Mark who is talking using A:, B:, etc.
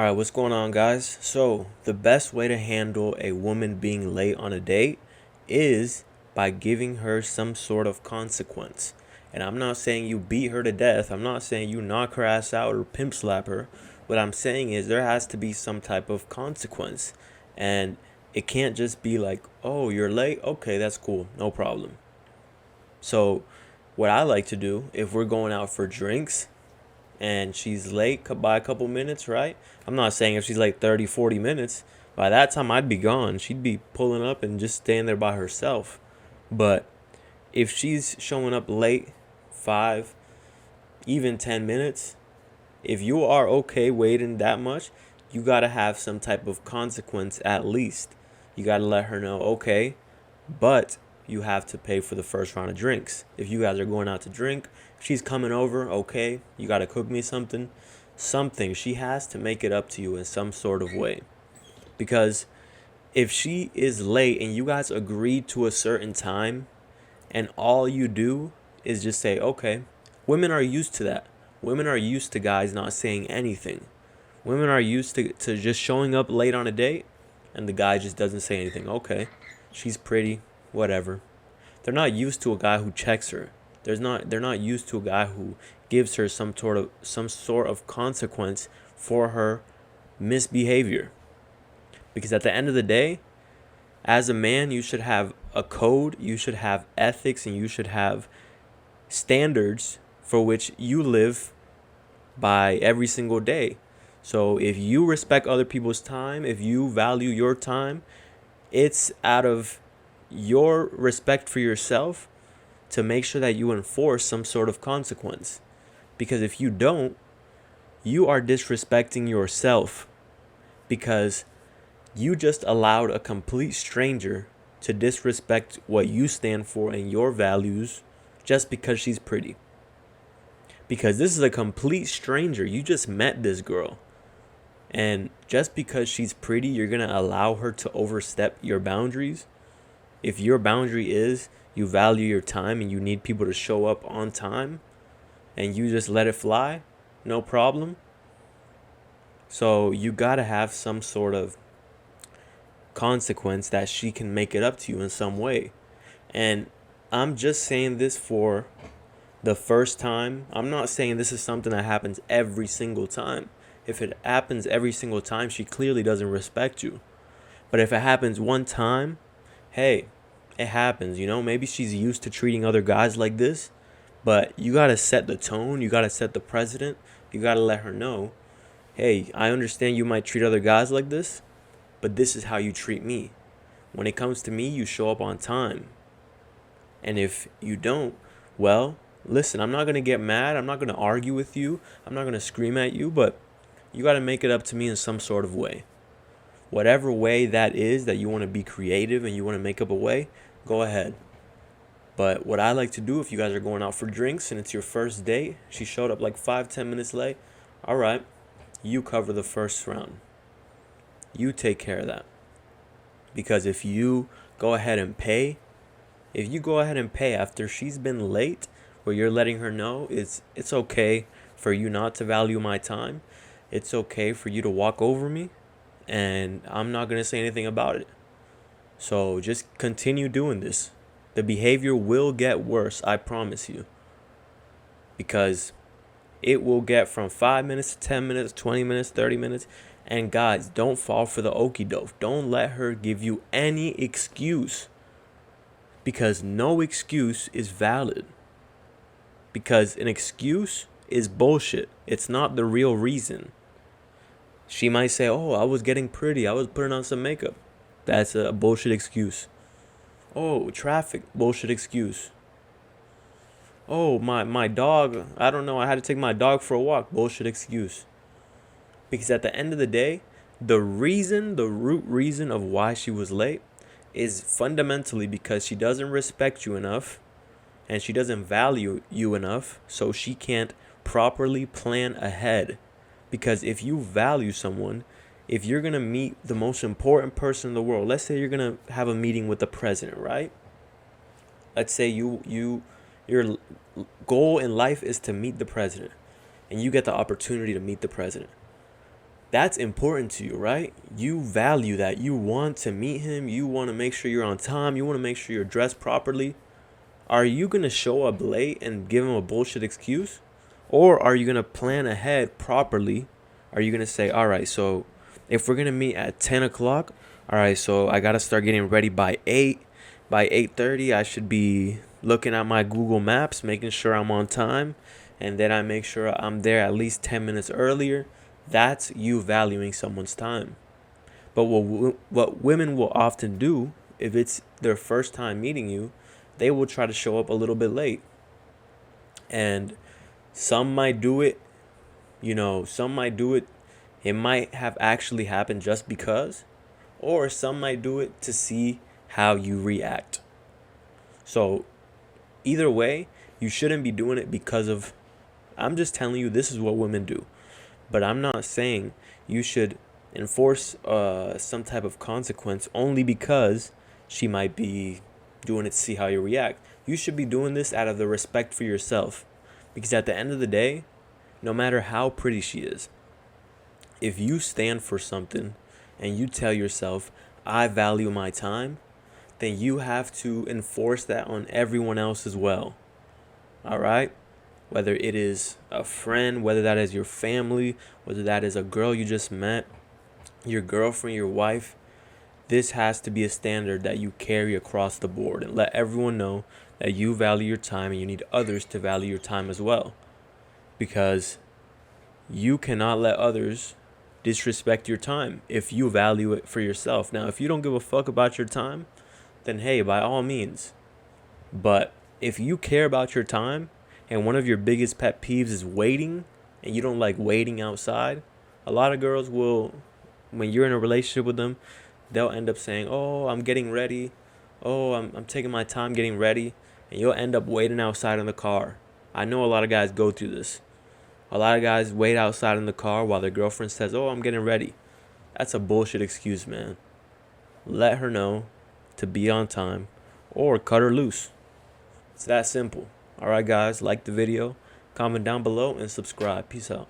A: All right, what's going on, guys? So, the best way to handle a woman being late on a date is by giving her some sort of consequence. And I'm not saying you beat her to death. I'm not saying you knock her ass out or pimp slap her. What I'm saying is there has to be some type of consequence. And it can't just be like, oh, you're late? Okay, that's cool. No problem. So, what I like to do if we're going out for drinks and she's late by a couple minutes, right? I'm not saying if she's like 30, 40 minutes, by that time I'd be gone. She'd be pulling up and just staying there by herself. But if she's showing up late, 5, even 10 minutes, if you are okay waiting that much, you got to have some type of consequence at least. You got to let her know, okay, but you have to pay for the first round of drinks. If you guys are going out to drink, if she's coming over, okay, you got to cook me something. Something. She has to make it up to you in some sort of way. Because if she is late and you guys agreed to a certain time and all you do is just say, okay, women are used to that. Women are used to guys not saying anything. Women are used to just showing up late on a date and the guy just doesn't say anything. Okay, she's pretty, whatever. They're not used to a guy who checks her. They're not used to a guy who gives her some sort of consequence for her misbehavior. Because at the end of the day, as a man, you should have a code, you should have ethics, and you should have standards for which you live by every single day. So if you respect other people's time, if you value your time, it's out of your respect for yourself to make sure that you enforce some sort of consequence. Because if you don't, you are disrespecting yourself because you just allowed a complete stranger to disrespect what you stand for and your values just because she's pretty. Because this is a complete stranger. You just met this girl. And just because she's pretty, you're going to allow her to overstep your boundaries. If your boundary is you value your time and you need people to show up on time and you just let it fly, no problem. So you got to have some sort of consequence that she can make it up to you in some way. And I'm just saying this for the first time. I'm not saying this is something that happens every single time. If it happens every single time, she clearly doesn't respect you. But if it happens one time, hey, it happens, maybe she's used to treating other guys like this, but you got to set the tone. You got to set the precedent. You got to let her know, hey, I understand you might treat other guys like this, but this is how you treat me. When it comes to me, you show up on time. And if you don't, well, listen, I'm not going to get mad. I'm not going to argue with you. I'm not going to scream at you, but you got to make it up to me in some sort of way. Whatever way that is that you want to be creative and you want to make up a way, go ahead. But what I like to do if you guys are going out for drinks and it's your first date, she showed up like 5-10 minutes late, all right, you cover the first round. You take care of that. Because if you go ahead and pay, after she's been late, where you're letting her know it's okay for you not to value my time, it's okay for you to walk over me, and I'm not going to say anything about it. So just continue doing this. The behavior will get worse, I promise you. Because it will get from 5 minutes to 10 minutes, 20 minutes, 30 minutes. And guys, don't fall for the okie doke. Don't let her give you any excuse. Because no excuse is valid. Because an excuse is bullshit. It's not the real reason. She might say, oh, I was getting pretty. I was putting on some makeup. That's a bullshit excuse. Oh, traffic. Bullshit excuse. Oh, my dog. I don't know. I had to take my dog for a walk. Bullshit excuse. Because at the end of the day, the root reason of why she was late is fundamentally because she doesn't respect you enough and she doesn't value you enough, so she can't properly plan ahead. Because if you value someone, if you're going to meet the most important person in the world, let's say you're going to have a meeting with the president, right? Let's say your goal in life is to meet the president and you get the opportunity to meet the president. That's important to you, right? You value that. You want to meet him. You want to make sure you're on time. You want to make sure you're dressed properly. Are you going to show up late and give him a bullshit excuse? Or are you going to plan ahead properly? Are you going to say, all right, so if we're going to meet at 10 o'clock, all right, so I got to start getting ready by 8. By 8:30, I should be looking at my Google Maps, making sure I'm on time. And then I make sure I'm there at least 10 minutes earlier. That's you valuing someone's time. But what women will often do, if it's their first time meeting you, they will try to show up a little bit late. And some might do it, some might do it. It might have actually happened just because, or some might do it to see how you react. So either way, you shouldn't be doing it because of, I'm just telling you this is what women do. But I'm not saying you should enforce some type of consequence only because she might be doing it to see how you react. You should be doing this out of the respect for yourself. Because at the end of the day, no matter how pretty she is, if you stand for something and you tell yourself, I value my time, then you have to enforce that on everyone else as well. All right? Whether it is a friend, whether that is your family, whether that is a girl you just met, your girlfriend, your wife, this has to be a standard that you carry across the board and let everyone know that you value your time and you need others to value your time as well. Because you cannot let others disrespect your time if you value it for yourself. Now, if you don't give a fuck about your time, then hey, by all means. But if you care about your time and one of your biggest pet peeves is waiting and you don't like waiting outside, a lot of girls will, when you're in a relationship with them, they'll end up saying, oh, I'm getting ready. Oh, I'm taking my time getting ready. And you'll end up waiting outside in the car. I know a lot of guys go through this. A lot of guys wait outside in the car while their girlfriend says, oh, I'm getting ready. That's a bullshit excuse, man. Let her know to be on time or cut her loose. It's that simple. All right, guys, like the video, comment down below, and subscribe. Peace out.